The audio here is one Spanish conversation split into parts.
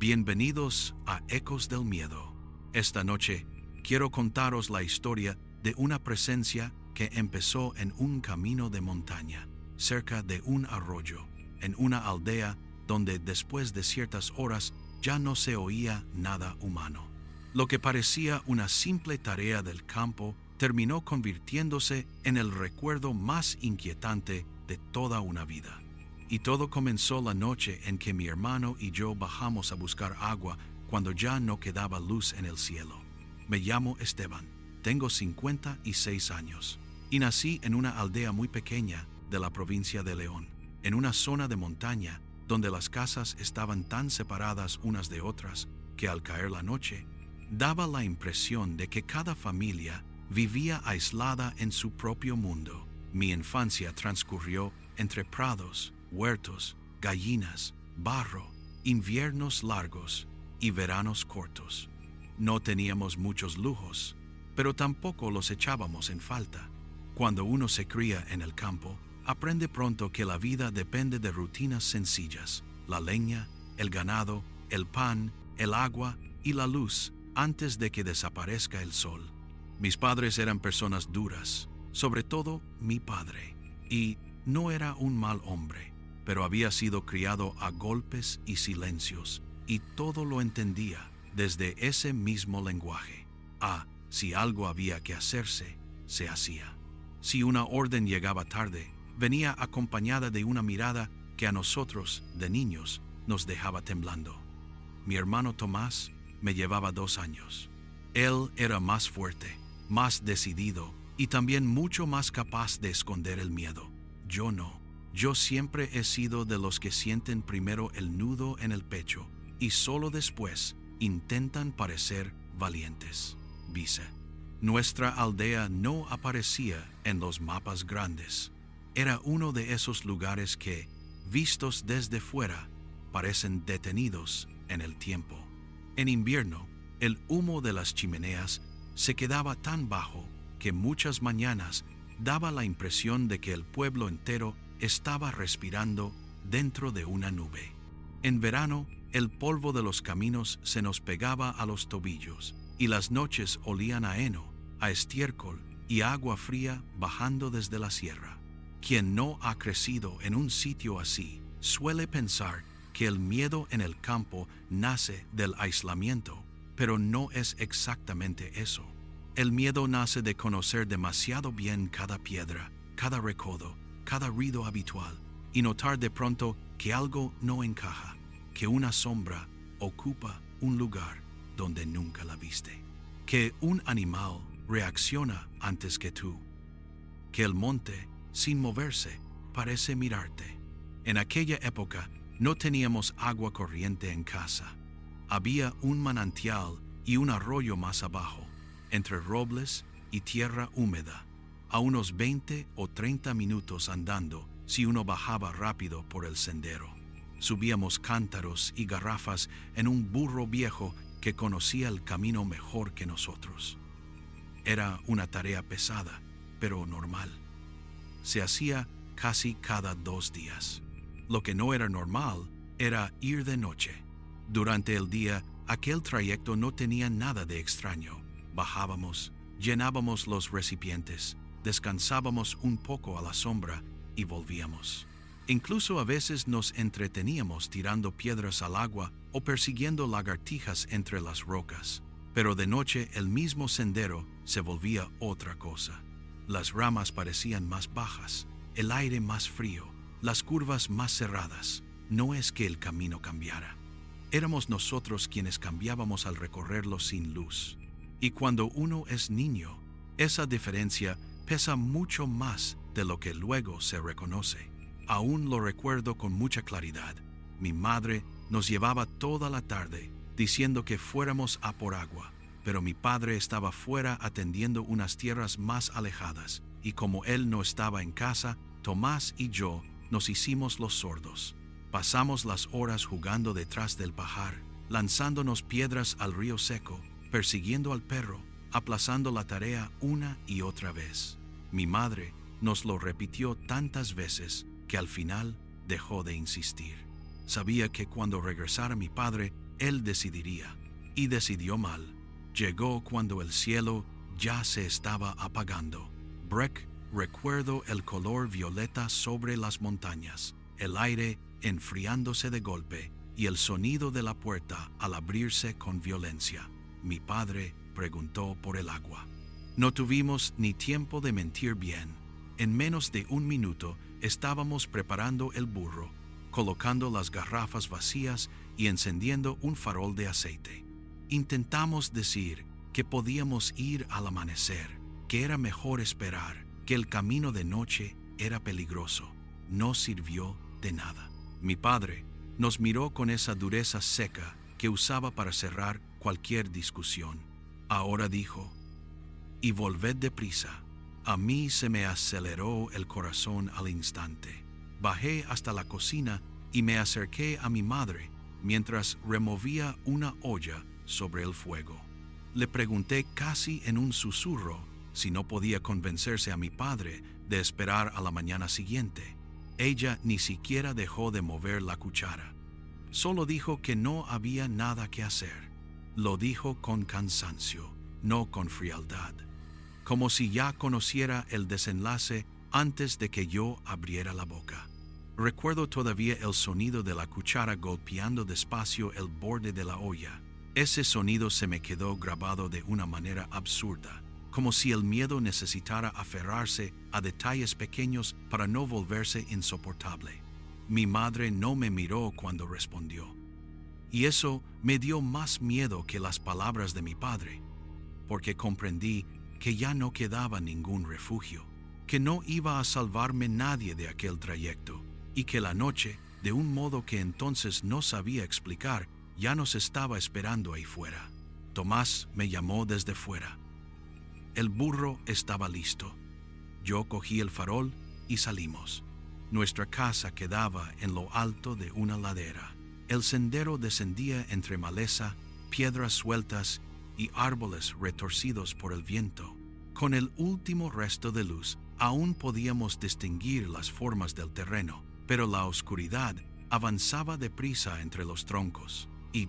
Bienvenidos a Ecos del Miedo. Esta noche quiero contaros la historia de una presencia que empezó en un camino de montaña, cerca de un arroyo, en una aldea donde después de ciertas horas ya no se oía nada humano. Lo que parecía una simple tarea del campo terminó convirtiéndose en el recuerdo más inquietante de toda una vida. Y todo comenzó la noche en que mi hermano y yo bajamos a buscar agua cuando ya no quedaba luz en el cielo. Me llamo Esteban, tengo 56 años y nací en una aldea muy pequeña de la provincia de León, en una zona de montaña donde las casas estaban tan separadas unas de otras que al caer la noche, daba la impresión de que cada familia vivía aislada en su propio mundo. Mi infancia transcurrió entre prados, huertos, gallinas, barro, inviernos largos y veranos cortos. No teníamos muchos lujos, pero tampoco los echábamos en falta. Cuando uno se cría en el campo, aprende pronto que la vida depende de rutinas sencillas: la leña, el ganado, el pan, el agua y la luz antes de que desaparezca el sol. Mis padres eran personas duras, sobre todo mi padre, y no era un mal hombre, pero había sido criado a golpes y silencios, y todo lo entendía desde ese mismo lenguaje. Si algo había que hacerse, se hacía. Si una orden llegaba tarde, venía acompañada de una mirada que a nosotros, de niños, nos dejaba temblando. Mi hermano Tomás me llevaba 2 años. Él era más fuerte, más decidido y también mucho más capaz de esconder el miedo. Yo no. Yo siempre he sido de los que sienten primero el nudo en el pecho y solo después intentan parecer valientes. Dice, nuestra aldea no aparecía en los mapas grandes. Era uno de esos lugares que, vistos desde fuera, parecen detenidos en el tiempo. En invierno, el humo de las chimeneas se quedaba tan bajo que muchas mañanas daba la impresión de que el pueblo entero estaba respirando dentro de una nube. En verano, el polvo de los caminos se nos pegaba a los tobillos y las noches olían a heno, a estiércol y agua fría bajando desde la sierra. Quien no ha crecido en un sitio así suele pensar que el miedo en el campo nace del aislamiento, pero no es exactamente eso. El miedo nace de conocer demasiado bien cada piedra, cada recodo, cada ruido habitual, y notar de pronto que algo no encaja, que una sombra ocupa un lugar donde nunca la viste, que un animal reacciona antes que tú, que el monte, sin moverse, parece mirarte. En aquella época no teníamos agua corriente en casa. Había un manantial y un arroyo más abajo, entre robles y tierra húmeda, a unos 20 o 30 minutos andando si uno bajaba rápido por el sendero. Subíamos cántaros y garrafas en un burro viejo que conocía el camino mejor que nosotros. Era una tarea pesada, pero normal. Se hacía casi cada 2 días. Lo que no era normal era ir de noche. Durante el día, aquel trayecto no tenía nada de extraño. Bajábamos, llenábamos los recipientes, descansábamos un poco a la sombra y volvíamos. Incluso a veces nos entreteníamos tirando piedras al agua o persiguiendo lagartijas entre las rocas. Pero de noche el mismo sendero se volvía otra cosa. Las ramas parecían más bajas, el aire más frío, las curvas más cerradas. No es que el camino cambiara. Éramos nosotros quienes cambiábamos al recorrerlo sin luz. Y cuando uno es niño, esa diferencia pesa mucho más de lo que luego se reconoce. Aún lo recuerdo con mucha claridad. Mi madre nos llevaba toda la tarde diciendo que fuéramos a por agua, pero mi padre estaba fuera atendiendo unas tierras más alejadas, y como él no estaba en casa, Tomás y yo nos hicimos los sordos. Pasamos las horas jugando detrás del pajar, lanzándonos piedras al río seco, persiguiendo al perro, aplazando la tarea una y otra vez. Mi madre nos lo repitió tantas veces que al final dejó de insistir. Sabía que cuando regresara mi padre Él decidiría. Y decidió mal. Llegó cuando el cielo ya se estaba apagando. Breck, recuerdo el color violeta sobre las montañas, el aire enfriándose de golpe y el sonido de la puerta al abrirse con violencia. Mi padre preguntó por el agua. No tuvimos ni tiempo de mentir bien. En menos de un minuto estábamos preparando el burro, colocando las garrafas vacías y encendiendo un farol de aceite. Intentamos decir que podíamos ir al amanecer, que era mejor esperar, que el camino de noche era peligroso. No sirvió de nada. Mi padre nos miró con esa dureza seca que usaba para cerrar cualquier discusión. Ahora dijo: y volved deprisa. A mí se me aceleró el corazón al instante. Bajé hasta la cocina y me acerqué a mi madre mientras removía una olla sobre el fuego. Le pregunté casi en un susurro si no podía convencerse a mi padre de esperar a la mañana siguiente. Ella ni siquiera dejó de mover la cuchara. Solo dijo que no había nada que hacer. Lo dijo con cansancio, no con frialdad, como si ya conociera el desenlace antes de que yo abriera la boca. Recuerdo todavía el sonido de la cuchara golpeando despacio el borde de la olla. Ese sonido se me quedó grabado de una manera absurda, como si el miedo necesitara aferrarse a detalles pequeños para no volverse insoportable. Mi madre no me miró cuando respondió, y eso me dio más miedo que las palabras de mi padre, porque comprendí que ya no quedaba ningún refugio, que no iba a salvarme nadie de aquel trayecto, y que la noche, de un modo que entonces no sabía explicar, ya nos estaba esperando ahí fuera. Tomás me llamó desde fuera. El burro estaba listo. Yo cogí el farol y salimos. Nuestra casa quedaba en lo alto de una ladera. El sendero descendía entre maleza, piedras sueltas y árboles retorcidos por el viento. Con el último resto de luz, aún podíamos distinguir las formas del terreno, pero la oscuridad avanzaba deprisa entre los troncos. Y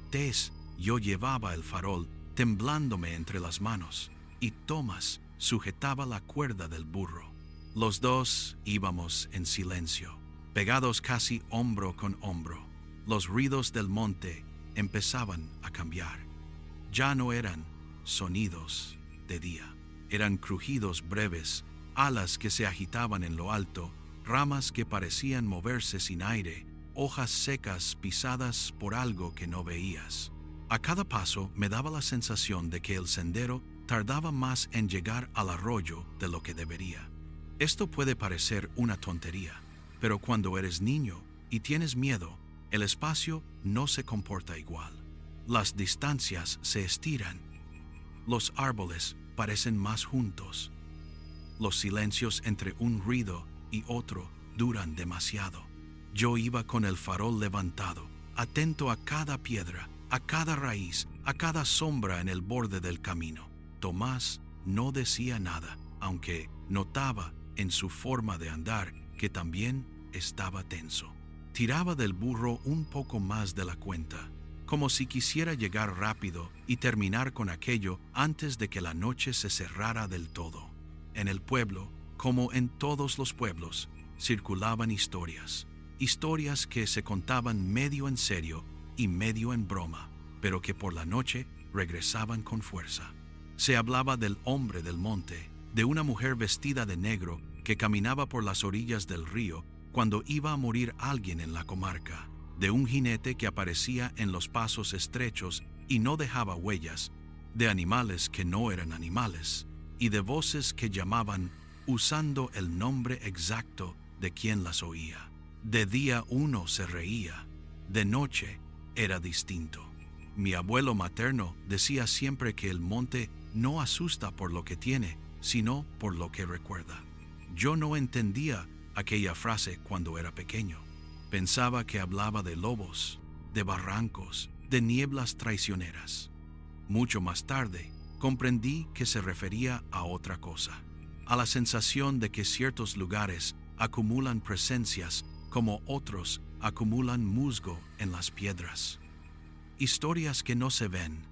yo llevaba el farol temblándome entre las manos, y Tomás sujetaba la cuerda del burro. Los dos íbamos en silencio, pegados casi hombro con hombro. Los ruidos del monte empezaban a cambiar. Ya no eran sonidos de día, eran crujidos breves, alas que se agitaban en lo alto, ramas que parecían moverse sin aire, hojas secas pisadas por algo que no veías. A cada paso me daba la sensación de que el sendero tardaba más en llegar al arroyo de lo que debería. Esto puede parecer una tontería, pero cuando eres niño y tienes miedo, el espacio no se comporta igual. Las distancias se estiran. Los árboles parecen más juntos. Los silencios entre un ruido y otro duran demasiado. Yo iba con el farol levantado, atento a cada piedra, a cada raíz, a cada sombra en el borde del camino. Tomás no decía nada, aunque notaba en su forma de andar que también estaba tenso. Tiraba del burro un poco más de la cuenta, como si quisiera llegar rápido y terminar con aquello antes de que la noche se cerrara del todo. En el pueblo, como en todos los pueblos, circulaban historias que se contaban medio en serio y medio en broma, pero que por la noche regresaban con fuerza. Se hablaba del hombre del monte, de una mujer vestida de negro que caminaba por las orillas del río cuando iba a morir alguien en la comarca, de un jinete que aparecía en los pasos estrechos y no dejaba huellas, de animales que no eran animales, y de voces que llamaban usando el nombre exacto de quien las oía. De día uno se reía, de noche era distinto. Mi abuelo materno decía siempre que el monte no asusta por lo que tiene, sino por lo que recuerda. Yo no entendía aquella frase cuando era pequeño. Pensaba que hablaba de lobos, de barrancos, de nieblas traicioneras. Mucho más tarde, comprendí que se refería a otra cosa, a la sensación de que ciertos lugares acumulan presencias como otros acumulan musgo en las piedras. Historias que no se ven,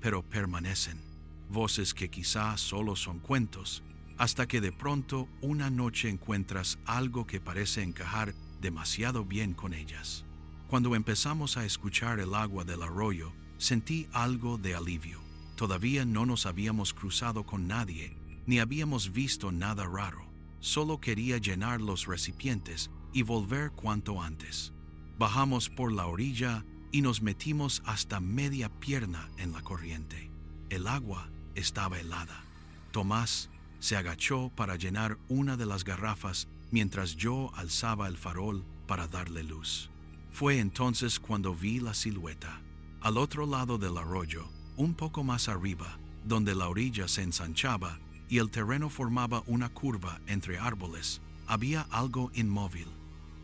pero permanecen. Voces que quizá solo son cuentos, hasta que de pronto una noche encuentras algo que parece encajar demasiado bien con ellas. Cuando empezamos a escuchar el agua del arroyo, sentí algo de alivio. Todavía no nos habíamos cruzado con nadie, ni habíamos visto nada raro. Solo quería llenar los recipientes y volver cuanto antes. Bajamos por la orilla y nos metimos hasta media pierna en la corriente. El agua estaba helada. Tomás se agachó para llenar una de las garrafas mientras yo alzaba el farol para darle luz. Fue entonces cuando vi la silueta. Al otro lado del arroyo, un poco más arriba, donde la orilla se ensanchaba y el terreno formaba una curva entre árboles, había algo inmóvil.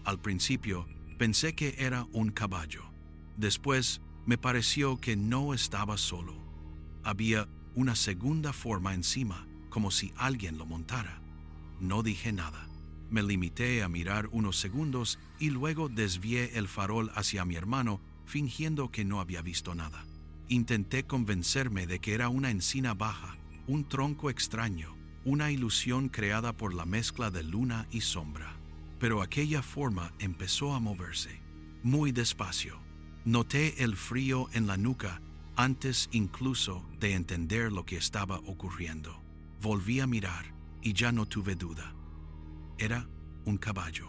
Al principio pensé que era un caballo. Después me pareció que no estaba solo. Había una segunda forma encima, como si alguien lo montara. No dije nada. Me limité a mirar unos segundos y luego desvié el farol hacia mi hermano, fingiendo que no había visto nada. Intenté convencerme de que era una encina baja, un tronco extraño, una ilusión creada por la mezcla de luna y sombra. Pero aquella forma empezó a moverse, muy despacio. Noté el frío en la nuca antes incluso de entender lo que estaba ocurriendo. Volví a mirar y ya no tuve duda. Era un caballo.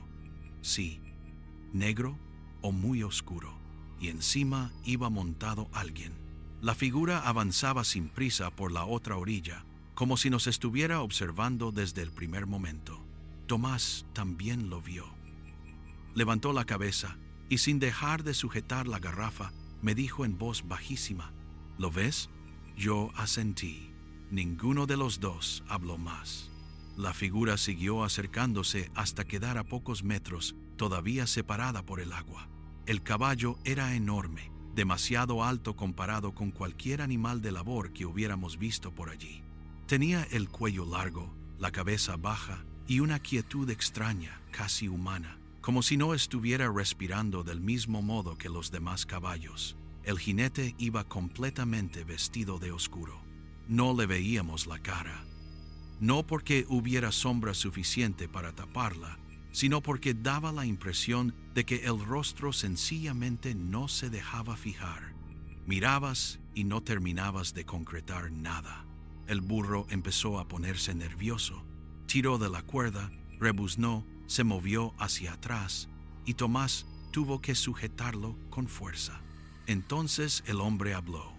Sí, negro o muy oscuro, y encima iba montado alguien. La figura avanzaba sin prisa por la otra orilla, como si nos estuviera observando desde el primer momento. Tomás también lo vio. Levantó la cabeza y sin dejar de sujetar la garrafa, me dijo en voz bajísima: ¿Lo ves? Yo asentí. Ninguno de los dos habló más. La figura siguió acercándose hasta quedar a pocos metros, todavía separada por el agua. El caballo era enorme, demasiado alto comparado con cualquier animal de labor que hubiéramos visto por allí. Tenía el cuello largo, la cabeza baja y una quietud extraña, casi humana, como si no estuviera respirando del mismo modo que los demás caballos. El jinete iba completamente vestido de oscuro. No le veíamos la cara. No porque hubiera sombra suficiente para taparla, sino porque daba la impresión de que el rostro sencillamente no se dejaba fijar. Mirabas y no terminabas de concretar nada. El burro empezó a ponerse nervioso, tiró de la cuerda, rebuznó, se movió hacia atrás y Tomás tuvo que sujetarlo con fuerza. Entonces el hombre habló.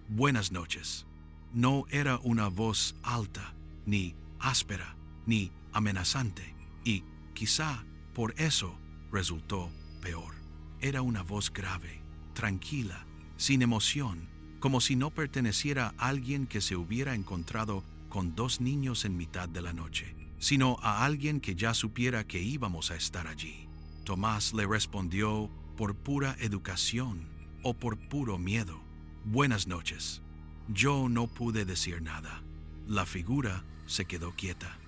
Buenas noches. No era una voz alta, ni áspera, ni amenazante, y quizá por eso resultó peor. Era una voz grave, tranquila, sin emoción, como si no perteneciera a alguien que se hubiera encontrado con dos niños en mitad de la noche, sino a alguien que ya supiera que íbamos a estar allí. Tomás le respondió por pura educación o por puro miedo: Buenas noches. Yo no pude decir nada. La figura se quedó quieta.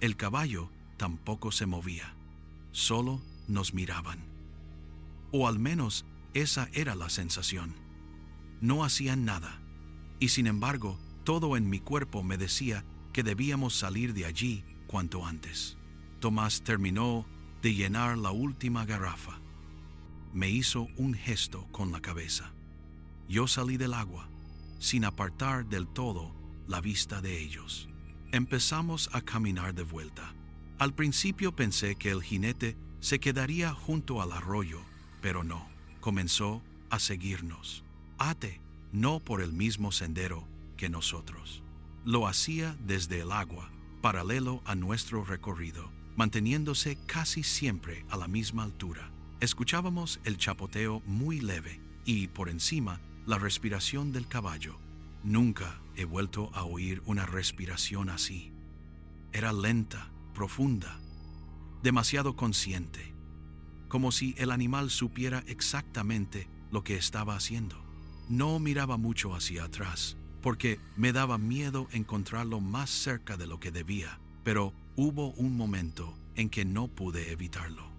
El caballo tampoco se movía. Solo nos miraban. O al menos esa era la sensación. No hacían nada. Y sin embargo, todo en mi cuerpo me decía que debíamos salir de allí cuanto antes. Tomás terminó de llenar la última garrafa. Me hizo un gesto con la cabeza. Yo salí del agua, sin apartar del todo la vista de ellos. Empezamos a caminar de vuelta. Al principio pensé que el jinete se quedaría junto al arroyo, pero no. Comenzó a seguirnos. No por el mismo sendero que nosotros. Lo hacía desde el agua, paralelo a nuestro recorrido, manteniéndose casi siempre a la misma altura. Escuchábamos el chapoteo muy leve y, por encima, la respiración del caballo. Nunca he vuelto a oír una respiración así. Era lenta, profunda, demasiado consciente, como si el animal supiera exactamente lo que estaba haciendo. No miraba mucho hacia atrás, porque me daba miedo encontrarlo más cerca de lo que debía, pero hubo un momento en que no pude evitarlo.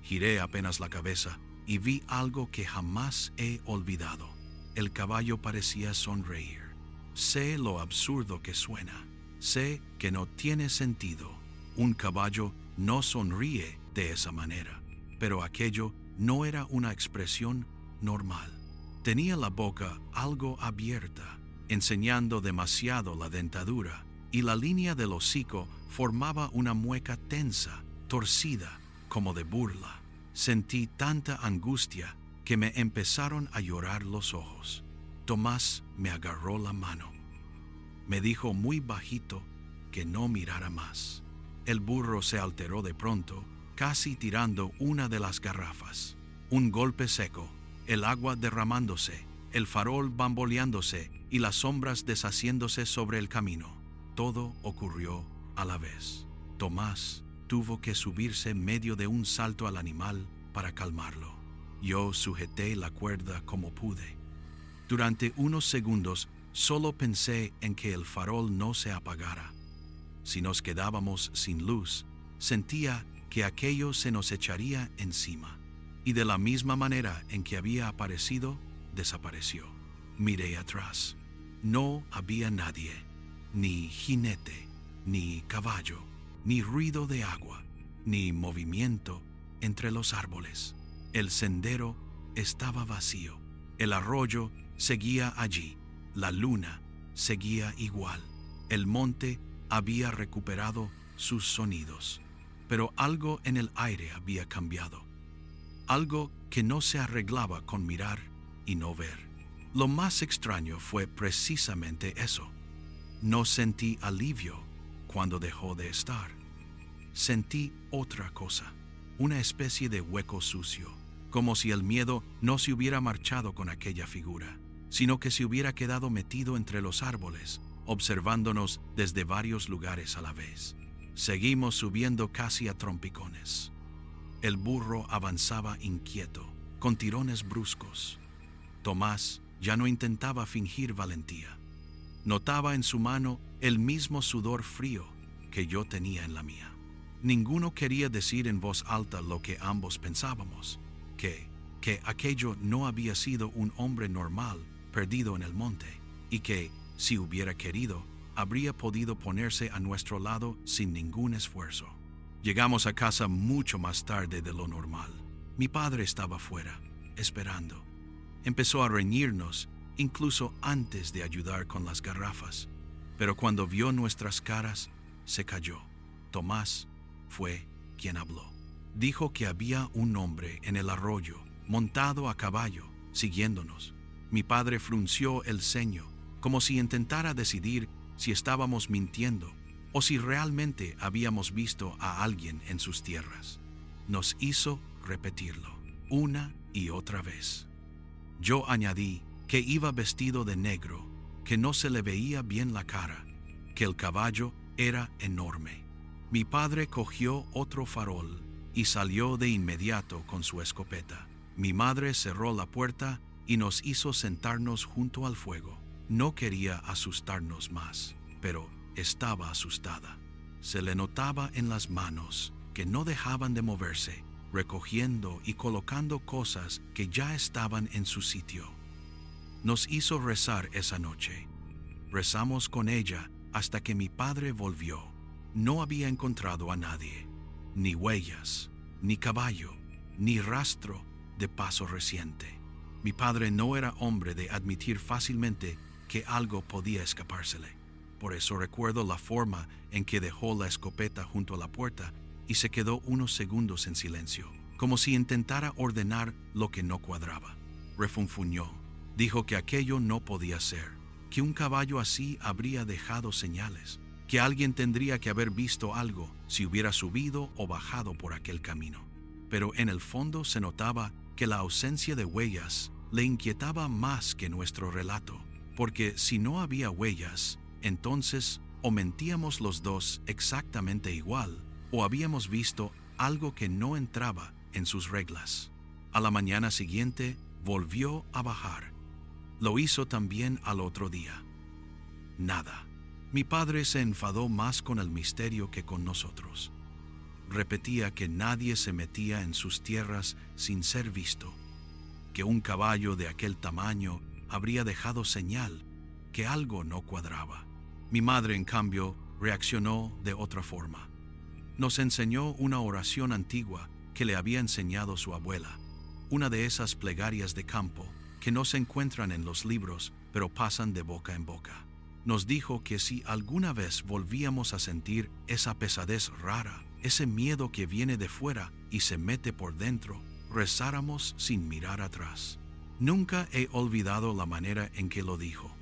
Giré apenas la cabeza y vi algo que jamás he olvidado. El caballo parecía sonreír. Sé lo absurdo que suena. Sé que no tiene sentido. Un caballo no sonríe de esa manera, pero aquello no era una expresión normal. Tenía la boca algo abierta, enseñando demasiado la dentadura, y la línea del hocico formaba una mueca tensa, torcida, como de burla. Sentí tanta angustia que me empezaron a llorar los ojos. Tomás me agarró la mano. Me dijo muy bajito que no mirara más. El burro se alteró de pronto, casi tirando una de las garrafas. Un golpe seco, el agua derramándose, el farol bamboleándose y las sombras deshaciéndose sobre el camino. Todo ocurrió a la vez. Tomás tuvo que subirse en medio de un salto al animal para calmarlo. Yo sujeté la cuerda como pude. Durante unos segundos solo pensé en que el farol no se apagara. Si nos quedábamos sin luz, sentía que aquello se nos echaría encima. Y de la misma manera en que había aparecido, desapareció. Miré atrás. No había nadie, ni jinete, ni caballo, ni ruido de agua, ni movimiento entre los árboles. El sendero estaba vacío. El arroyo seguía allí. La luna seguía igual. El monte había recuperado sus sonidos. Pero algo en el aire había cambiado. Algo que no se arreglaba con mirar y no ver. Lo más extraño fue precisamente eso. No sentí alivio cuando dejó de estar. Sentí otra cosa, una especie de hueco sucio, como si el miedo no se hubiera marchado con aquella figura, sino que se hubiera quedado metido entre los árboles, observándonos desde varios lugares a la vez. Seguimos subiendo casi a trompicones. El burro avanzaba inquieto, con tirones bruscos. Tomás ya no intentaba fingir valentía. Notaba en su mano el mismo sudor frío que yo tenía en la mía. Ninguno quería decir en voz alta lo que ambos pensábamos, que aquello no había sido un hombre normal perdido en el monte, y que, si hubiera querido, habría podido ponerse a nuestro lado sin ningún esfuerzo. Llegamos a casa mucho más tarde de lo normal. Mi padre estaba fuera, esperando. Empezó a reñirnos, incluso antes de ayudar con las garrafas. Pero cuando vio nuestras caras, se calló. Tomás fue quien habló. Dijo que había un hombre en el arroyo, montado a caballo, siguiéndonos. Mi padre frunció el ceño, como si intentara decidir si estábamos mintiendo o si realmente habíamos visto a alguien en sus tierras. Nos hizo repetirlo, una y otra vez. Yo añadí que iba vestido de negro, que no se le veía bien la cara, que el caballo era enorme. Mi padre cogió otro farol y salió de inmediato con su escopeta. Mi madre cerró la puerta y nos hizo sentarnos junto al fuego. No quería asustarnos más, pero estaba asustada. Se le notaba en las manos que no dejaban de moverse, recogiendo y colocando cosas que ya estaban en su sitio. Nos hizo rezar esa noche. Rezamos con ella hasta que mi padre volvió. No había encontrado a nadie, ni huellas, ni caballo, ni rastro de paso reciente. Mi padre no era hombre de admitir fácilmente que algo podía escapársele. Por eso recuerdo la forma en que dejó la escopeta junto a la puerta y se quedó unos segundos en silencio, como si intentara ordenar lo que no cuadraba. Refunfuñó. Dijo que aquello no podía ser, que un caballo así habría dejado señales, que alguien tendría que haber visto algo si hubiera subido o bajado por aquel camino. Pero en el fondo se notaba que la ausencia de huellas le inquietaba más que nuestro relato, porque si no había huellas, entonces o mentíamos los dos exactamente igual, o habíamos visto algo que no entraba en sus reglas. A la mañana siguiente volvió a bajar. Lo hizo también al otro día. Nada. Mi padre se enfadó más con el misterio que con nosotros. repetía que nadie se metía en sus tierras sin ser visto, que un caballo de aquel tamaño habría dejado señal que algo no cuadraba. Mi madre, en cambio, reaccionó de otra forma. Nos enseñó una oración antigua que le había enseñado su abuela, una de esas plegarias de campo que no se encuentran en los libros, pero pasan de boca en boca. Nos dijo que si alguna vez volvíamos a sentir esa pesadez rara, ese miedo que viene de fuera y se mete por dentro, rezáramos sin mirar atrás. Nunca he olvidado la manera en que lo dijo.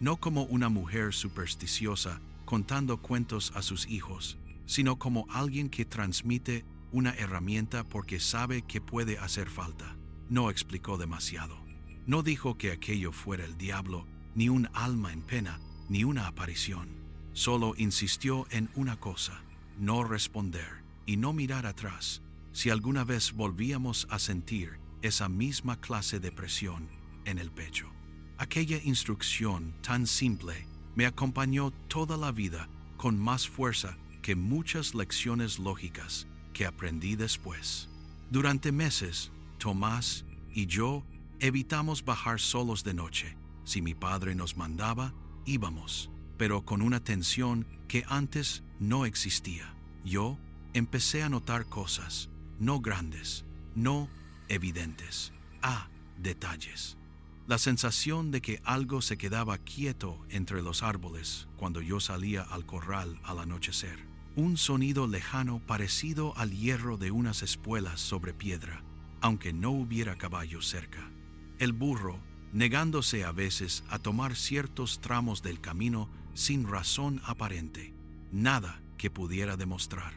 No como una mujer supersticiosa contando cuentos a sus hijos, sino como alguien que transmite una herramienta porque sabe que puede hacer falta. No explicó demasiado. No dijo que aquello fuera el diablo, ni un alma en pena, ni una aparición. Solo insistió en una cosa: no responder y no mirar atrás si alguna vez volvíamos a sentir esa misma clase de presión en el pecho. Aquella instrucción tan simple me acompañó toda la vida con más fuerza que muchas lecciones lógicas que aprendí después. Durante meses, Tomás y yo evitamos bajar solos de noche. Si mi padre nos mandaba, íbamos, pero con una tensión que antes no existía. Yo empecé a notar cosas, no grandes, no evidentes, detalles. La sensación de que algo se quedaba quieto entre los árboles cuando yo salía al corral al anochecer. Un sonido lejano parecido al hierro de unas espuelas sobre piedra, aunque no hubiera caballos cerca. El burro, negándose a veces a tomar ciertos tramos del camino sin razón aparente, nada que pudiera demostrar.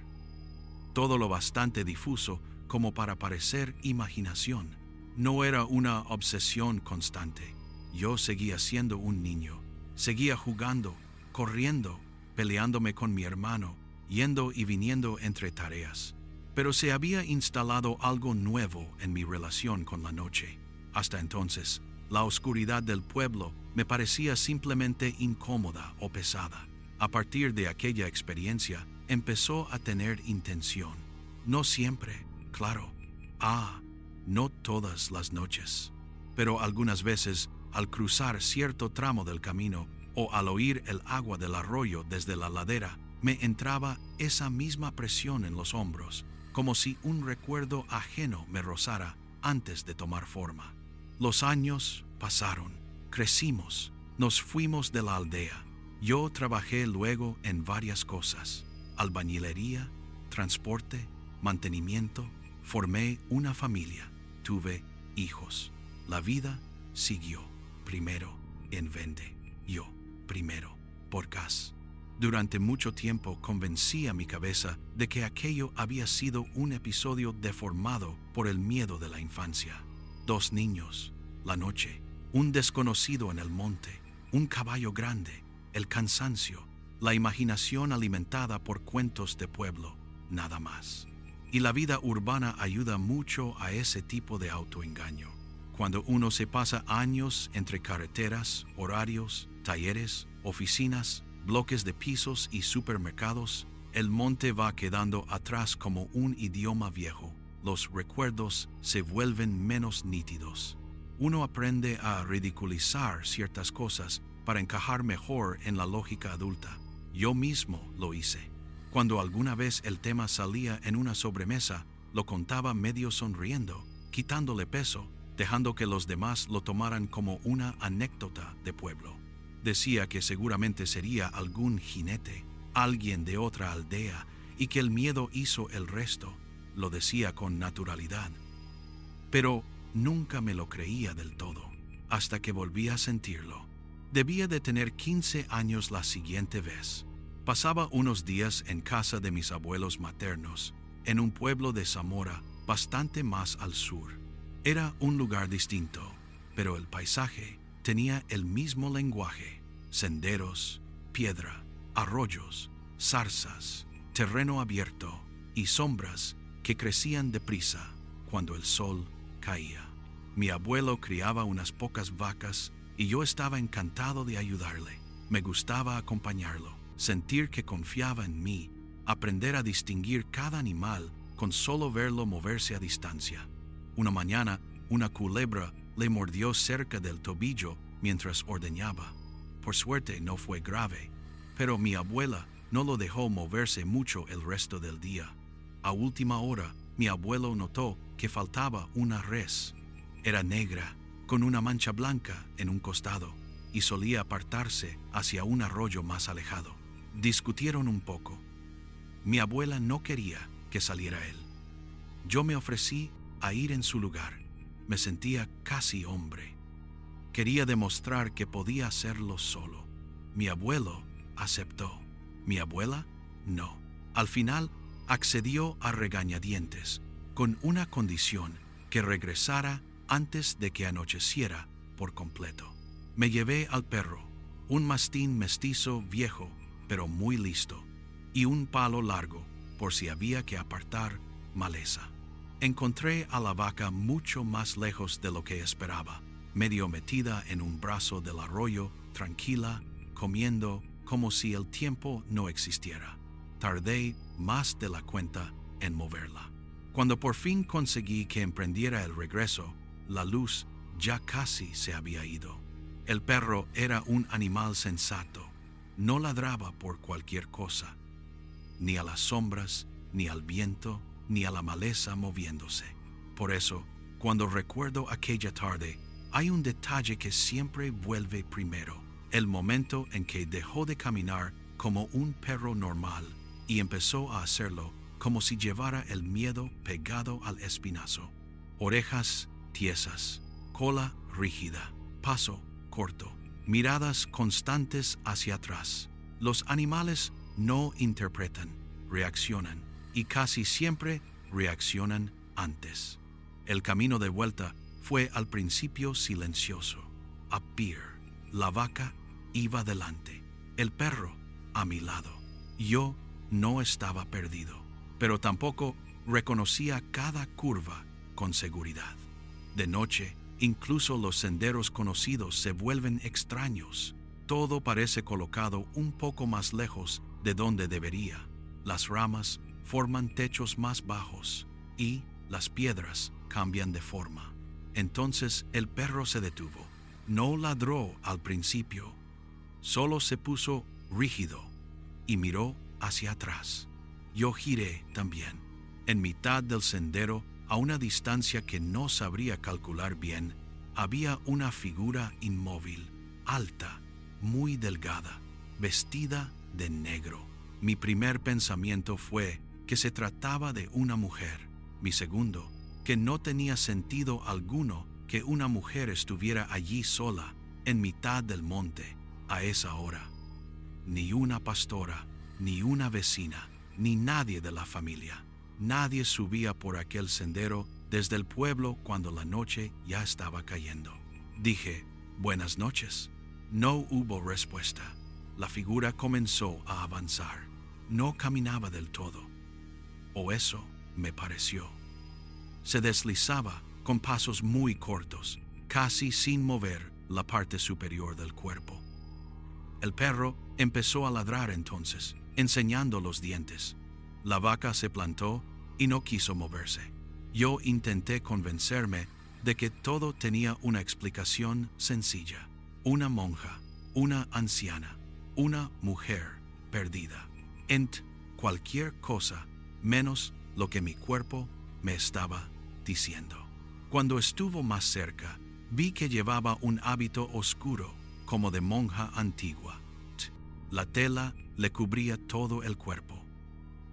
Todo lo bastante difuso como para parecer imaginación. No era una obsesión constante. Yo seguía siendo un niño, seguía jugando, corriendo, peleándome con mi hermano, yendo y viniendo entre tareas. Pero se había instalado algo nuevo en mi relación con la noche. Hasta entonces, la oscuridad del pueblo me parecía simplemente incómoda o pesada. A partir de aquella experiencia, empezó a tener intención. No siempre, claro. No todas las noches. Pero algunas veces, al cruzar cierto tramo del camino o al oír el agua del arroyo desde la ladera, me entraba esa misma presión en los hombros, como si un recuerdo ajeno me rozara antes de tomar forma. Los años pasaron, crecimos, nos fuimos de la aldea. Yo trabajé luego en varias cosas: albañilería, transporte, mantenimiento. Formé una familia, tuve hijos. La vida siguió. Primero en Vende, yo primero por gas. Durante mucho tiempo convencí a mi cabeza de que aquello había sido un episodio deformado por el miedo de la infancia. 2 niños, la noche, un desconocido en el monte, un caballo grande, el cansancio, la imaginación alimentada por cuentos de pueblo, nada más. Y la vida urbana ayuda mucho a ese tipo de autoengaño. Cuando uno se pasa años entre carreteras, horarios, talleres, oficinas, bloques de pisos y supermercados, el monte va quedando atrás como un idioma viejo. Los recuerdos se vuelven menos nítidos. Uno aprende a ridiculizar ciertas cosas para encajar mejor en la lógica adulta. Yo mismo lo hice. Cuando alguna vez el tema salía en una sobremesa, lo contaba medio sonriendo, quitándole peso, dejando que los demás lo tomaran como una anécdota de pueblo. Decía que seguramente sería algún jinete, alguien de otra aldea, y que el miedo hizo el resto. Lo decía con naturalidad. Pero nunca me lo creía del todo, hasta que volví a sentirlo. Debía de tener 15 años la siguiente vez. Pasaba unos días en casa de mis abuelos maternos, en un pueblo de Zamora, bastante más al sur. Era un lugar distinto, pero el paisaje tenía el mismo lenguaje: senderos, piedra, arroyos, zarzas, terreno abierto y sombras que crecían deprisa cuando el sol caía. Mi abuelo criaba unas pocas vacas y yo estaba encantado de ayudarle. Me gustaba acompañarlo, sentir que confiaba en mí aprender a distinguir cada animal con solo verlo moverse a distancia. Una mañana, una culebra le mordió cerca del tobillo mientras ordeñaba. Por suerte no fue grave, pero mi abuela no lo dejó moverse mucho el resto del día. A última hora, mi abuelo notó que faltaba una res. Era negra, con una mancha blanca en un costado, y solía apartarse hacia un arroyo más alejado. Discutieron un poco. Mi abuela no quería que saliera él. Yo me ofrecí a ir en su lugar. Me sentía casi hombre. Quería demostrar que podía hacerlo solo. Mi abuelo aceptó. Mi abuela, no. Al final, accedió a regañadientes, con una condición: que regresara antes de que anocheciera por completo. Me llevé al perro, un mastín mestizo viejo, pero muy listo, y un palo largo, por si había que apartar maleza. Encontré a la vaca mucho más lejos de lo que esperaba, medio metida en un brazo del arroyo, tranquila, comiendo como si el tiempo no existiera. Tardé más de la cuenta en moverla. Cuando por fin conseguí que emprendiera el regreso, la luz ya casi se había ido. El perro era un animal sensato. No ladraba por cualquier cosa, ni a las sombras, ni al viento, ni a la maleza moviéndose. Por eso, cuando recuerdo aquella tarde, hay un detalle que siempre vuelve primero: el momento en que dejó de caminar como un perro normal y empezó a hacerlo como si llevara el miedo pegado al espinazo. Orejas tiesas, cola rígida, paso corto, miradas constantes hacia atrás. Los animales no interpretan, reaccionan, y casi siempre reaccionan antes. El camino de vuelta fue al principio silencioso. A pier. La vaca iba delante, el perro a mi lado. Yo no estaba perdido, pero tampoco reconocía cada curva con seguridad. De noche, incluso los senderos conocidos se vuelven extraños. Todo parece colocado un poco más lejos de donde debería. Las ramas forman techos más bajos y las piedras cambian de forma. Entonces el perro se detuvo. No ladró al principio, solo se puso rígido y miró hacia atrás. Yo giré también. En mitad del sendero, a una distancia que no sabría calcular bien, había una figura inmóvil, alta, muy delgada, vestida de negro. Mi primer pensamiento fue que se trataba de una mujer. Mi segundo, que no tenía sentido alguno que una mujer estuviera allí sola, en mitad del monte, a esa hora. Ni una pastora, ni una vecina, ni nadie de la familia. Nadie subía por aquel sendero desde el pueblo cuando la noche ya estaba cayendo. Dije, «Buenas noches». No hubo respuesta. La figura comenzó a avanzar. No caminaba del todo, o eso me pareció. Se deslizaba con pasos muy cortos, casi sin mover la parte superior del cuerpo. El perro empezó a ladrar entonces, enseñando los dientes. La vaca se plantó y no quiso moverse. Yo intenté convencerme de que todo tenía una explicación sencilla. Una monja, una anciana, una mujer perdida. Cualquier cosa menos lo que mi cuerpo me estaba diciendo. Cuando estuvo más cerca, vi que llevaba un hábito oscuro, como de monja antigua. La tela le cubría todo el cuerpo.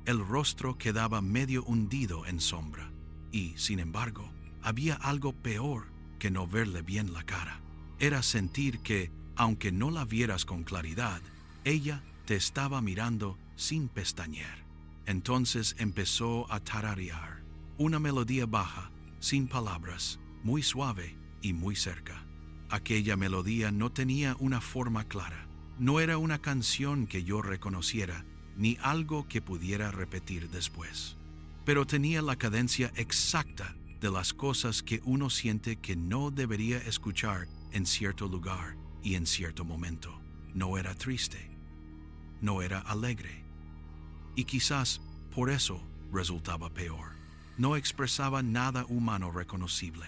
El rostro quedaba medio hundido en sombra, y, sin embargo, había algo peor que no verle bien la cara. Era sentir que, aunque no la vieras con claridad, ella te estaba mirando sin pestañear. Entonces empezó a tararear, una melodía baja, sin palabras, muy suave y muy cerca. Aquella melodía no tenía una forma clara. No era una canción que yo reconociera, ni algo que pudiera repetir después. Pero tenía la cadencia exacta de las cosas que uno siente que no debería escuchar en cierto lugar y en cierto momento. No era triste, no era alegre, y quizás por eso resultaba peor. No expresaba nada humano reconocible.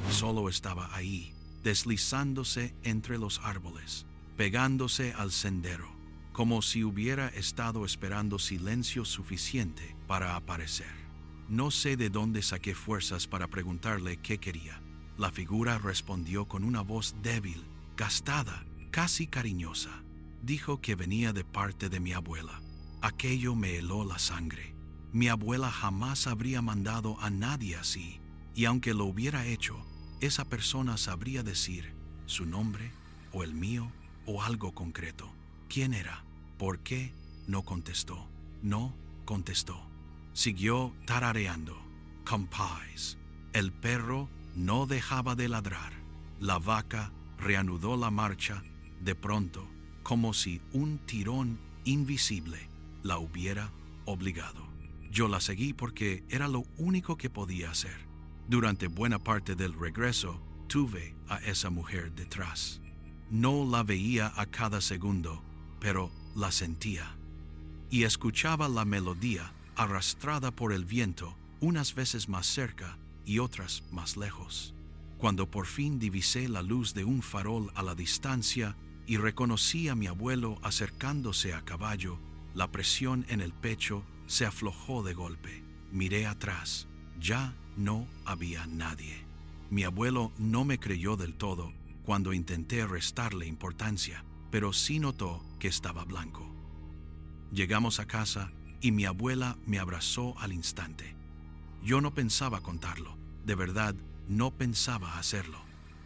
Solo estaba ahí, deslizándose entre los árboles, pegándose al sendero, como si hubiera estado esperando silencio suficiente para aparecer. No sé de dónde saqué fuerzas para preguntarle qué quería. La figura respondió con una voz débil, gastada, casi cariñosa. Dijo que venía de parte de mi abuela. Aquello me heló la sangre. Mi abuela jamás habría mandado a nadie así, y aunque lo hubiera hecho, esa persona sabría decir su nombre, o el mío, o algo concreto. ¿Quién era? ¿Por qué? No contestó. No contestó. Siguió tarareando. Compás. El perro no dejaba de ladrar. La vaca reanudó la marcha. De pronto, como si un tirón invisible la hubiera obligado. Yo la seguí porque era lo único que podía hacer. Durante buena parte del regreso, tuve a esa mujer detrás. No la veía a cada segundo, pero la sentía. Y escuchaba la melodía arrastrada por el viento, unas veces más cerca y otras más lejos. Cuando por fin divisé la luz de un farol a la distancia y reconocí a mi abuelo acercándose a caballo, la presión en el pecho se aflojó de golpe. Miré atrás. Ya no había nadie. Mi abuelo no me creyó del todo cuando intenté restarle importancia, pero sí notó que estaba blanco. Llegamos a casa y mi abuela me abrazó al instante. Yo no pensaba contarlo, de verdad no pensaba hacerlo,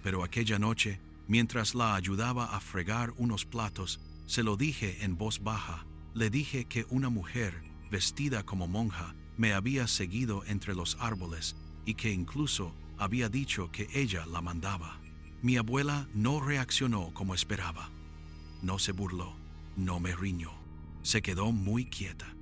pero aquella noche, mientras la ayudaba a fregar unos platos, se lo dije en voz baja. Le dije que una mujer, vestida como monja, me había seguido entre los árboles y que incluso había dicho que ella la mandaba. Mi abuela no reaccionó como esperaba. No se burló, no me riñó. Se quedó muy quieta.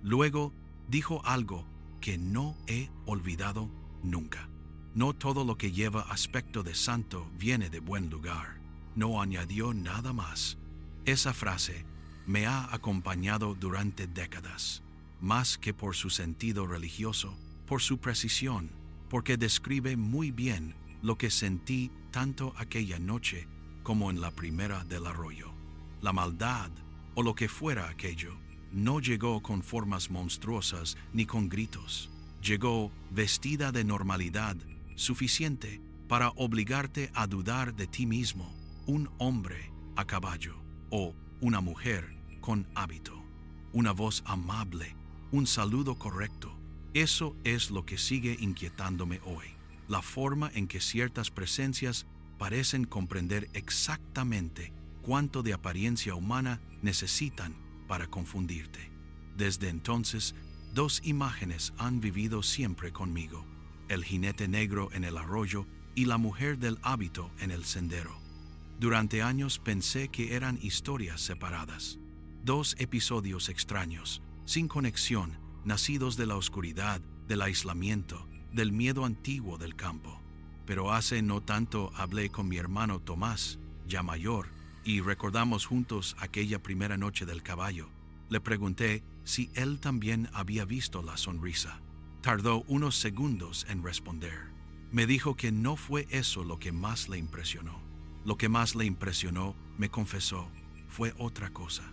Luego dijo algo que no he olvidado nunca. No todo lo que lleva aspecto de santo viene de buen lugar. No añadió nada más. Esa frase me ha acompañado durante décadas, más que por su sentido religioso, por su precisión, porque describe muy bien lo que sentí tanto aquella noche como en la primera del arroyo. La maldad, o lo que fuera aquello, no llegó con formas monstruosas ni con gritos. Llegó vestida de normalidad suficiente para obligarte a dudar de ti mismo, un hombre a caballo o una mujer con hábito, una voz amable, un saludo correcto. Eso es lo que sigue inquietándome hoy, la forma en que ciertas presencias parecen comprender exactamente cuánto de apariencia humana necesitan para confundirte. Desde entonces, dos imágenes han vivido siempre conmigo: el jinete negro en el arroyo y la mujer del hábito en el sendero. Durante años pensé que eran historias separadas, dos episodios extraños, sin conexión, nacidos de la oscuridad, del aislamiento, del miedo antiguo del campo. Pero hace no tanto hablé con mi hermano Tomás, ya mayor, y recordamos juntos aquella primera noche del caballo. Le pregunté si él también había visto la sonrisa. Tardó unos segundos en responder. Me dijo que no fue eso lo que más le impresionó. Lo que más le impresionó, me confesó, fue otra cosa.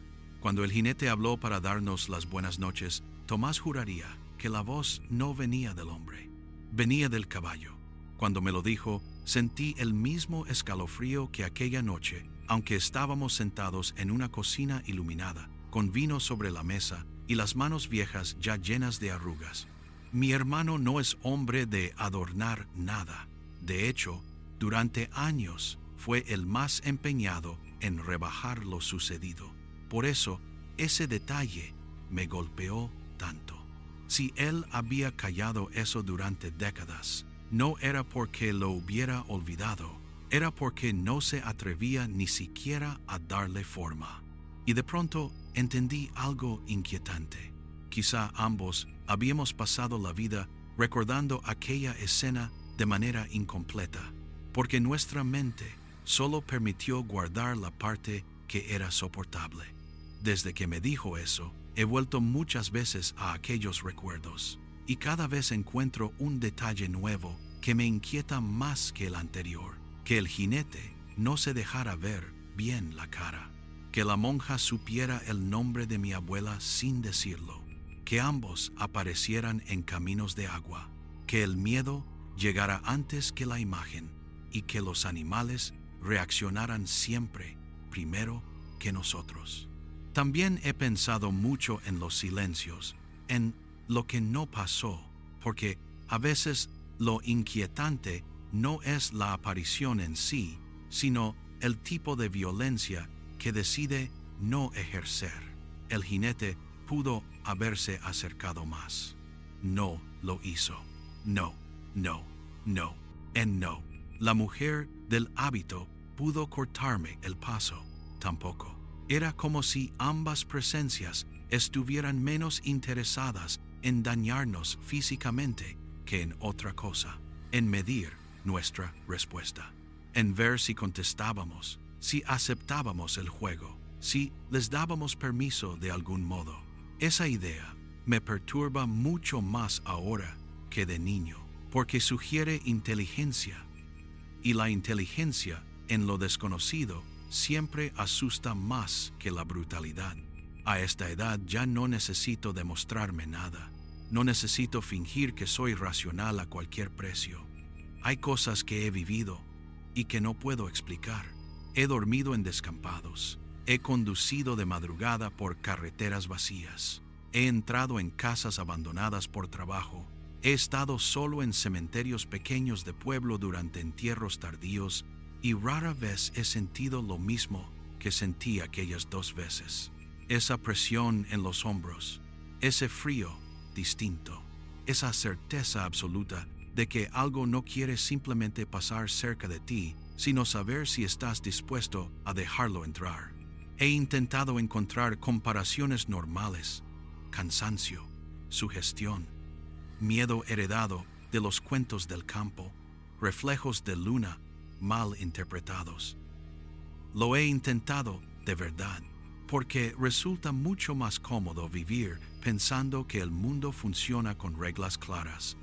Cuando el jinete habló para darnos las buenas noches, Tomás juraría que la voz no venía del hombre, venía del caballo. Cuando me lo dijo, sentí el mismo escalofrío que aquella noche, aunque estábamos sentados en una cocina iluminada, con vino sobre la mesa y las manos viejas ya llenas de arrugas. Mi hermano no es hombre de adornar nada. De hecho, durante años fue el más empeñado en rebajar lo sucedido. Por eso, ese detalle me golpeó tanto. Si él había callado eso durante décadas, no era porque lo hubiera olvidado, era porque no se atrevía ni siquiera a darle forma. Y de pronto entendí algo inquietante. Quizá ambos habíamos pasado la vida recordando aquella escena de manera incompleta, porque nuestra mente solo permitió guardar la parte que era soportable. Desde que me dijo eso, He vuelto muchas veces a aquellos recuerdos, y cada vez encuentro un detalle nuevo que me inquieta más que el anterior, que el jinete no se dejara ver bien la cara, que la monja supiera el nombre de mi abuela sin decirlo, que ambos aparecieran en caminos de agua, que el miedo llegara antes que la imagen y que los animales reaccionaran siempre primero que nosotros. También he pensado mucho en los silencios, en lo que no pasó, porque a veces lo inquietante no es la aparición en sí, sino el tipo de violencia que decide no ejercer. El jinete pudo haberse acercado más. No lo hizo. No, no, no, no. La mujer del hábito pudo cortarme el paso. Tampoco. Era como si ambas presencias estuvieran menos interesadas en dañarnos físicamente que en otra cosa, en medir nuestra respuesta, en ver si contestábamos, si aceptábamos el juego, si les dábamos permiso de algún modo. Esa idea me perturba mucho más ahora que de niño, porque sugiere inteligencia, y la inteligencia en lo desconocido siempre asusta más que la brutalidad. A esta edad ya no necesito demostrarme nada. No necesito fingir que soy racional a cualquier precio. Hay cosas que he vivido y que no puedo explicar. He dormido en descampados. He conducido de madrugada por carreteras vacías. He entrado en casas abandonadas por trabajo. He estado solo en cementerios pequeños de pueblo durante entierros tardíos y rara vez he sentido lo mismo que sentí aquellas 2 veces. Esa presión en los hombros, ese frío distinto, esa certeza absoluta de que algo no quiere simplemente pasar cerca de ti, sino saber si estás dispuesto a dejarlo entrar. He intentado encontrar comparaciones normales: cansancio, sugestión, miedo heredado de los cuentos del campo, reflejos de luna mal interpretados. Lo he intentado de verdad, porque resulta mucho más cómodo vivir pensando que el mundo funciona con reglas claras,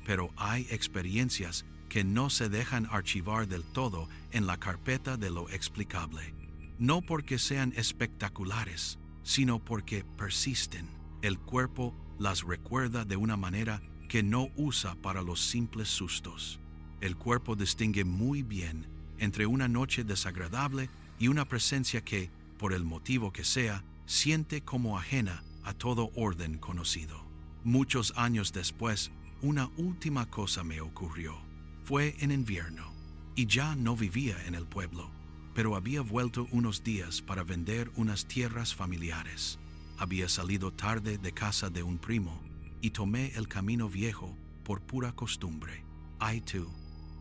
pero hay experiencias que no se dejan archivar del todo en la carpeta de lo explicable, no porque sean espectaculares, sino porque persisten. El cuerpo las recuerda de una manera que no usa para los simples sustos. El cuerpo distingue muy bien entre una noche desagradable y una presencia que, por el motivo que sea, siente como ajena a todo orden conocido. Muchos años después, una última cosa me ocurrió. Fue en invierno, y ya no vivía en el pueblo, pero había vuelto unos días para vender unas tierras familiares. Había salido tarde de casa de un primo, y tomé el camino viejo por pura costumbre. Ay tú,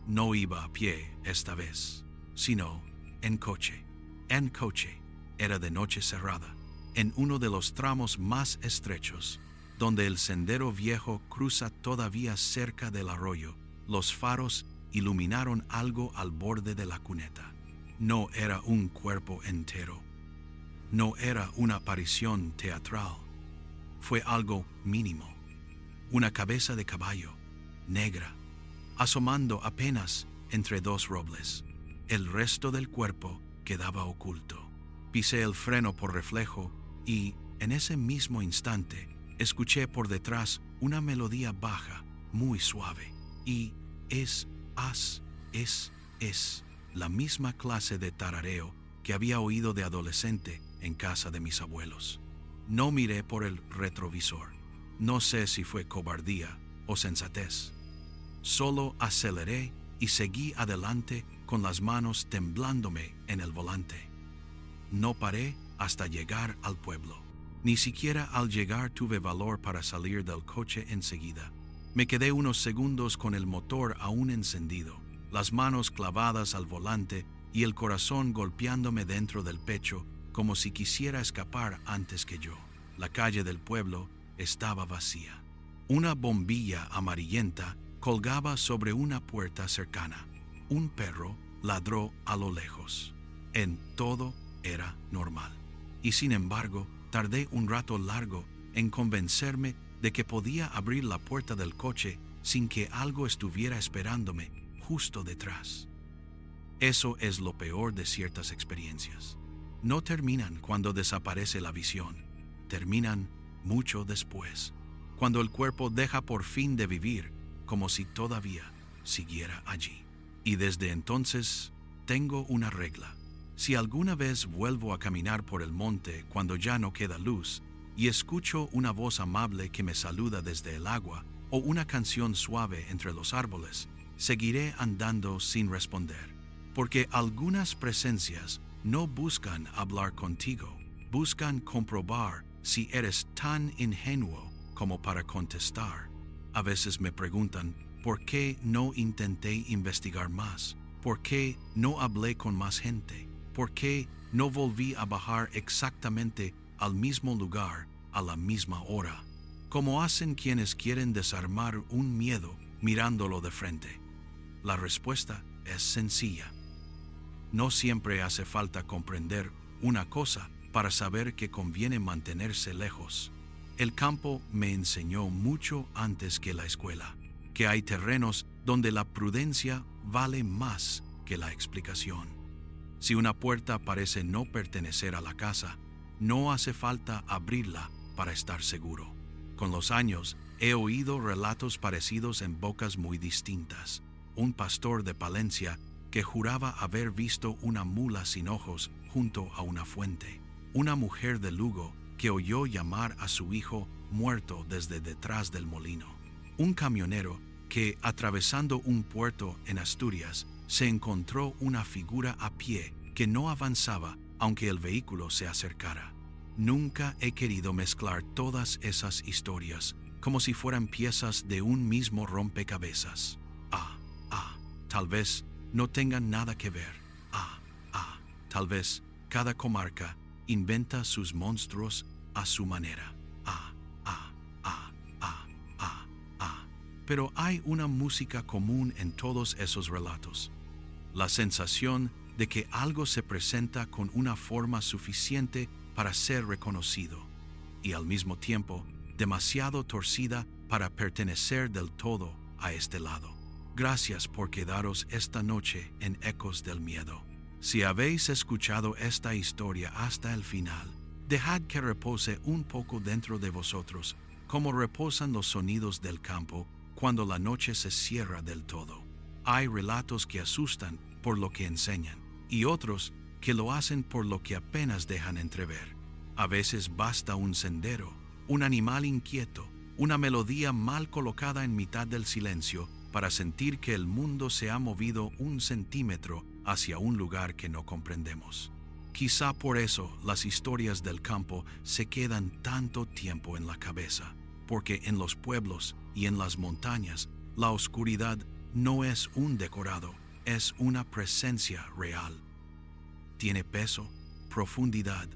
no iba a pie esta vez, sino en coche. En coche. Era de noche cerrada, en uno de los tramos más estrechos, donde el sendero viejo cruza todavía cerca del arroyo. Los faros iluminaron algo al borde de la cuneta. No era un cuerpo entero. No era una aparición teatral. Fue algo mínimo. Una cabeza de caballo, negra, asomando apenas entre 2 robles. El resto del cuerpo quedaba oculto. Pisé el freno por reflejo y, en ese mismo instante, escuché por detrás una melodía baja, muy suave. Y es la misma clase de tarareo que había oído de adolescente en casa de mis abuelos. No miré por el retrovisor. No sé si fue cobardía o sensatez. Solo aceleré y seguí adelante con las manos temblándome en el volante. No paré hasta llegar al pueblo. Ni siquiera al llegar tuve valor para salir del coche enseguida. Me quedé unos segundos con el motor aún encendido, las manos clavadas al volante y el corazón golpeándome dentro del pecho como si quisiera escapar antes que yo. La calle del pueblo estaba vacía. Una bombilla amarillenta colgaba sobre una puerta cercana. Un perro ladró a lo lejos. En todo era normal. Y sin embargo, tardé un rato largo en convencerme de que podía abrir la puerta del coche sin que algo estuviera esperándome justo detrás. Eso es lo peor de ciertas experiencias. No terminan cuando desaparece la visión, terminan mucho después, cuando el cuerpo deja por fin de vivir como si todavía siguiera allí. Y desde entonces tengo una regla. Si alguna vez vuelvo a caminar por el monte cuando ya no queda luz y escucho una voz amable que me saluda desde el agua o una canción suave entre los árboles, seguiré andando sin responder, porque algunas presencias no buscan hablar contigo, buscan comprobar si eres tan ingenuo como para contestar. A veces me preguntan por qué no intenté investigar más, por qué no hablé con más gente, por qué no volví a bajar exactamente al mismo lugar a la misma hora, como hacen quienes quieren desarmar un miedo mirándolo de frente. La respuesta es sencilla. No siempre hace falta comprender una cosa para saber que conviene mantenerse lejos. El campo me enseñó mucho antes que la escuela, que hay terrenos donde la prudencia vale más que la explicación. Si una puerta parece no pertenecer a la casa, no hace falta abrirla para estar seguro. Con los años, he oído relatos parecidos en bocas muy distintas. Un pastor de Palencia que juraba haber visto una mula sin ojos junto a una fuente. Una mujer de Lugo que oyó llamar a su hijo muerto desde detrás del molino. Un camionero que, atravesando un puerto en Asturias, se encontró una figura a pie que no avanzaba aunque el vehículo se acercara. Nunca he querido mezclar todas esas historias como si fueran piezas de un mismo rompecabezas. Tal vez no tengan nada que ver. Tal vez cada comarca inventa sus monstruos a su manera. Pero hay una música común en todos esos relatos. La sensación de que algo se presenta con una forma suficiente para ser reconocido y al mismo tiempo demasiado torcida para pertenecer del todo a este lado. Gracias por quedaros esta noche en Ecos del Miedo. Si habéis escuchado esta historia hasta el final, dejad que repose un poco dentro de vosotros, como reposan los sonidos del campo cuando la noche se cierra del todo. Hay relatos que asustan por lo que enseñan, y otros que lo hacen por lo que apenas dejan entrever. A veces basta un sendero, un animal inquieto, una melodía mal colocada en mitad del silencio para sentir que el mundo se ha movido un centímetro hacia un lugar que no comprendemos. Quizá por eso las historias del campo se quedan tanto tiempo en la cabeza, porque en los pueblos y en las montañas la oscuridad no es un decorado, es una presencia real. Tiene peso, profundidad,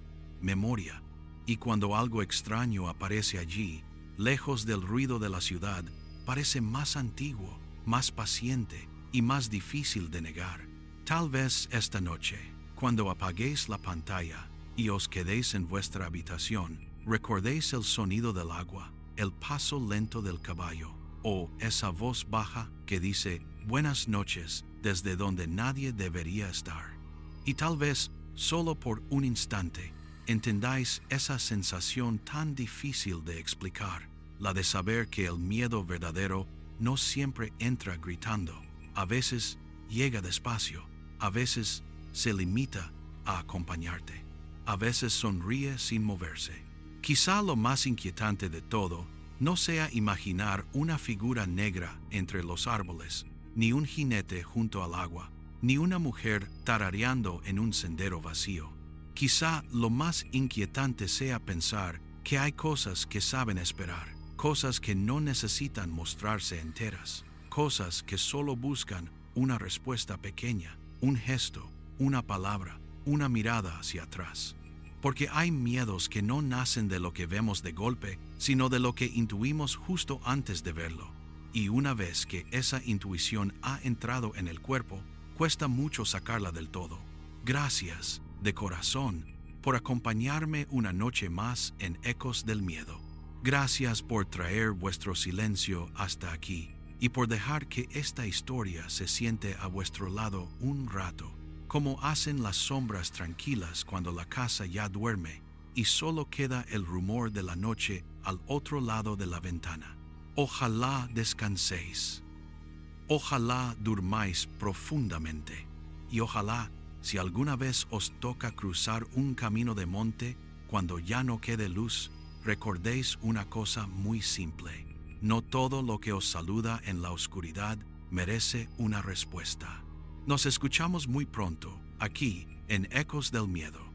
memoria, y cuando algo extraño aparece allí, lejos del ruido de la ciudad, parece más antiguo, más paciente y más difícil de negar. Tal vez esta noche, cuando apaguéis la pantalla y os quedéis en vuestra habitación, recordéis el sonido del agua, el paso lento del caballo, o esa voz baja que dice buenas noches desde donde nadie debería estar. Y tal vez, solo por un instante, entendáis esa sensación tan difícil de explicar, la de saber que el miedo verdadero no siempre entra gritando. A veces llega despacio, a veces se limita a acompañarte, a veces sonríe sin moverse. Quizá lo más inquietante de todo no sea imaginar una figura negra entre los árboles, ni un jinete junto al agua, ni una mujer tarareando en un sendero vacío. Quizá lo más inquietante sea pensar que hay cosas que saben esperar, cosas que no necesitan mostrarse enteras, cosas que solo buscan una respuesta pequeña, un gesto, una palabra, una mirada hacia atrás. Porque hay miedos que no nacen de lo que vemos de golpe, sino de lo que intuimos justo antes de verlo. Y una vez que esa intuición ha entrado en el cuerpo, cuesta mucho sacarla del todo. Gracias, de corazón, por acompañarme una noche más en Ecos del Miedo. Gracias por traer vuestro silencio hasta aquí y por dejar que esta historia se siente a vuestro lado un rato, como hacen las sombras tranquilas cuando la casa ya duerme y solo queda el rumor de la noche al otro lado de la ventana. Ojalá descanséis. Ojalá durmáis profundamente. Y ojalá, si alguna vez os toca cruzar un camino de monte cuando ya no quede luz, recordéis una cosa muy simple. No todo lo que os saluda en la oscuridad merece una respuesta. Nos escuchamos muy pronto, aquí, en Ecos del Miedo.